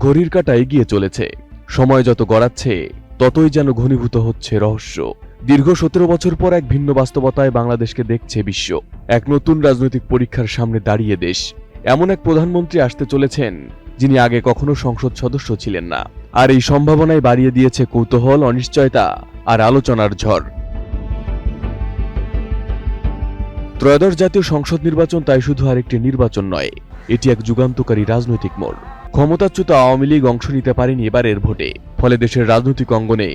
ঘড়ির কাঁটা এগিয়ে চলেছে। সময় যত গড়াচ্ছে ততই যেন ঘনীভূত হচ্ছে রহস্য। দীর্ঘ 17 বছর পর এক ভিন্ন বাস্তবতায় বাংলাদেশকে দেখছে বিশ্ব। এক নতুন রাজনৈতিক পরীক্ষার সামনে দাঁড়িয়ে দেশ। এমন এক প্রধানমন্ত্রী আসতে চলেছেন যিনি আগে কখনো সংসদ সদস্য ছিলেন না, আর এই সম্ভাবনায় বাড়িয়ে দিয়েছে কৌতূহল, অনিশ্চয়তা আর আলোচনার ঝড়। ত্রয়োদশ জাতীয় সংসদ নির্বাচন তাই শুধু আরেকটি নির্বাচন নয়, এটি এক যুগান্তকারী রাজনৈতিক মোড়। ক্ষমতাচ্যুত আওয়ামী লীগ অংশ নিতে পারেনি এবারের ভোটে, ফলে দেশের রাজনৈতিক অঙ্গনে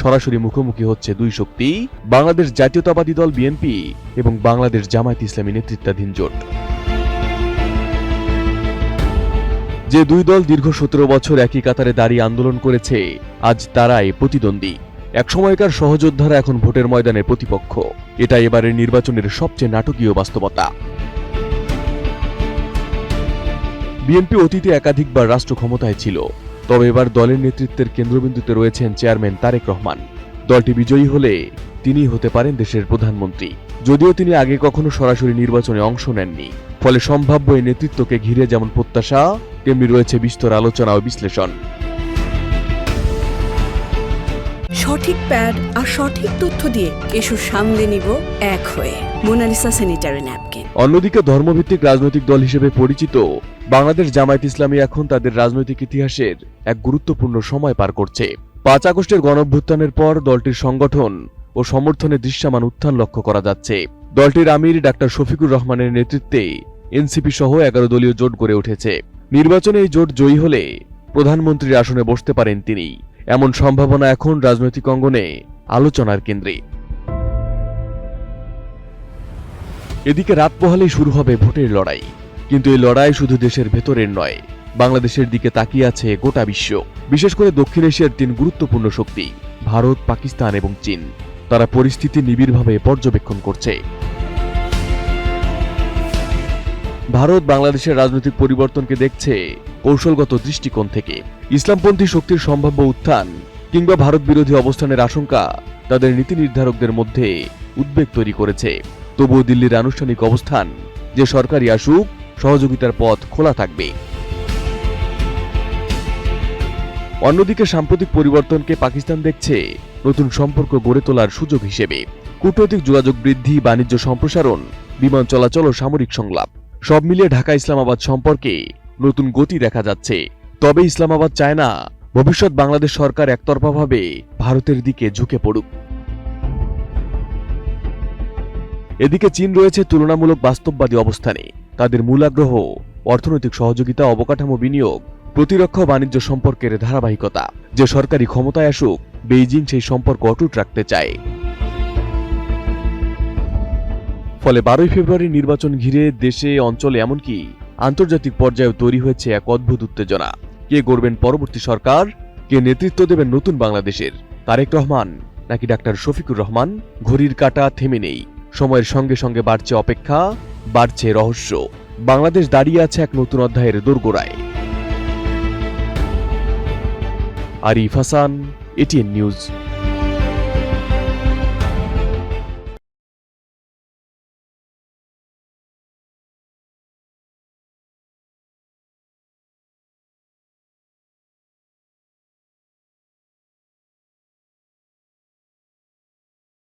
সরাসরি মুখোমুখি হচ্ছে দুই শক্তি, বাংলাদেশ জাতীয়তাবাদী দল বিএনপি এবং বাংলাদেশ জামায়াত ইসলামী নেতৃত্বাধীন জোট। যে দুই দল দীর্ঘ 17 বছর একই কাতারে দাঁড়িয়ে আন্দোলন করেছে, আজ তারাই প্রতিদ্বন্দ্বী। এক সময়কার সহযোদ্ধারা এখন ভোটের ময়দানে প্রতিপক্ষ। এটা এবারের নির্বাচনের সবচেয়ে নাটকীয় বাস্তবতা। বিএনপি অতীতে একাধিকবার রাষ্ট্র ক্ষমতায় ছিল, তবে এবার দলের নেতৃত্বের কেন্দ্রবিন্দুতে রয়েছেন চেয়ারম্যান তারেক রহমান। দলটি বিজয়ী হলে তিনিই হতে পারেন দেশের প্রধানমন্ত্রী, যদিও তিনি আগে কখনো সরাসরি নির্বাচনে অংশ নেননি। ফলে সম্ভাব্য এই নেতৃত্বকে ঘিরে যেমন প্রত্যাশা, তেমনি রয়েছে বিস্তর আলোচনা ও বিশ্লেষণ। সঠিক প্যাড আর সঠিক তথ্য দিয়ে এসব সামলে নিব এক হয়ে। Monalisa sanitary napkin. অন্যদিকে ধর্মভিত্তিক রাজনৈতিক দল হিসেবে পরিচিত বাংলাদেশ জামায়াত ইসলামী এখন তাদের রাজনৈতিক ইতিহাসের এক গুরুত্বপূর্ণ সময় পার করছে। 5 আগস্টের গণঅভ্যুত্থানের পর দলটির সংগঠন ও সমর্থনে দৃশ্যমান উত্থান লক্ষ্য করা যাচ্ছে। দলটির আমির ডাক্তার শফিকুর রহমানের নেতৃত্বে এনসিপি সহ 11 দলীয় জোট গড়ে উঠেছে। নির্বাচনে এই জোট জয়ী হলে প্রধানমন্ত্রীর আসনে বসতে পারেন তিনি। এমন সম্ভাবনা এখন রাজনৈতিক অঙ্গনে আলোচনার কেন্দ্রে। এদিকে রাত পোহালেই শুরু হবে ভোটের লড়াই, কিন্তু এই লড়াই শুধু দেশের ভেতরের নয়, বাংলাদেশের দিকে তাকিয়ে আছে গোটা বিশ্ব। বিশেষ করে দক্ষিণ এশিয়ার 3 গুরুত্বপূর্ণ শক্তি ভারত, পাকিস্তান এবং চীন। তারা পরিস্থিতি নিবিড়ভাবে পর্যবেক্ষণ করছে। ভারত বাংলাদেশের রাজনৈতিক পরিবর্তনকে দেখছে কৌশলগত দৃষ্টিকোণ থেকে। ইসলামপন্থী শক্তির সম্ভাব্য উত্থান কিংবা ভারত বিরোধী অবস্থানের আশঙ্কা তাদের নীতি নির্ধারকদের মধ্যে উদ্বেগ তৈরি করেছে। তবুও দিল্লির আনুষ্ঠানিক অবস্থান যে সরকারি আসুক, সহযোগিতার পথ খোলা থাকবে। অন্যদিকে সাম্প্রতিক পরিবর্তনকে পাকিস্তান দেখছে নতুন সম্পর্ক গড়ে তোলার সুযোগ হিসেবে। কূটনৈতিক যোগাযোগ বৃদ্ধি, বাণিজ্য সম্প্রসারণ, বিমান চলাচল ও সামরিক সংলাপ সব মিলিয়ে ঢাকা ইসলামাবাদ সম্পর্কে নতুন গতি দেখা যাচ্ছে। তবে ইসলামাবাদ চায় না ভবিষ্যৎ বাংলাদেশ সরকার একতরফাভাবে ভারতের দিকে ঝুঁকে পড়ুক। এদিকে চীন রয়েছে তুলনামূলক বাস্তববাদী অবস্থানে। তাদের মূল আগ্রহ অর্থনৈতিক সহযোগিতা, অবকাঠামো বিনিয়োগ, প্রতিরক্ষা ও বাণিজ্য সম্পর্কের ধারাবাহিকতা। যে সরকারি ক্ষমতায় আসুক, বেইজিং সেই সম্পর্ক অটুট রাখতে চায়। ফলে 12 ফেব্রুয়ারি নির্বাচন ঘিরে দেশে, অঞ্চলে এমনকি আন্তর্জাতিক পর্যায়েও তৈরি হয়েছে এক অদ্ভুত উত্তেজনা। কে গড়বেন পরবর্তী সরকার? কে নেতৃত্ব দেবেন নতুন বাংলাদেশের? তারেক রহমান নাকি ডাক্তার শফিকুর রহমান? ঘড়ির কাঁটা থেমে নেই। সময়ের সঙ্গে সঙ্গে বাড়ছে অপেক্ষা, বাড়ছে রহস্য। বাংলাদেশ দাঁড়িয়ে আছে এক নতুন অধ্যায়ের দোরগোড়ায়। Arif Hasan, ATN news.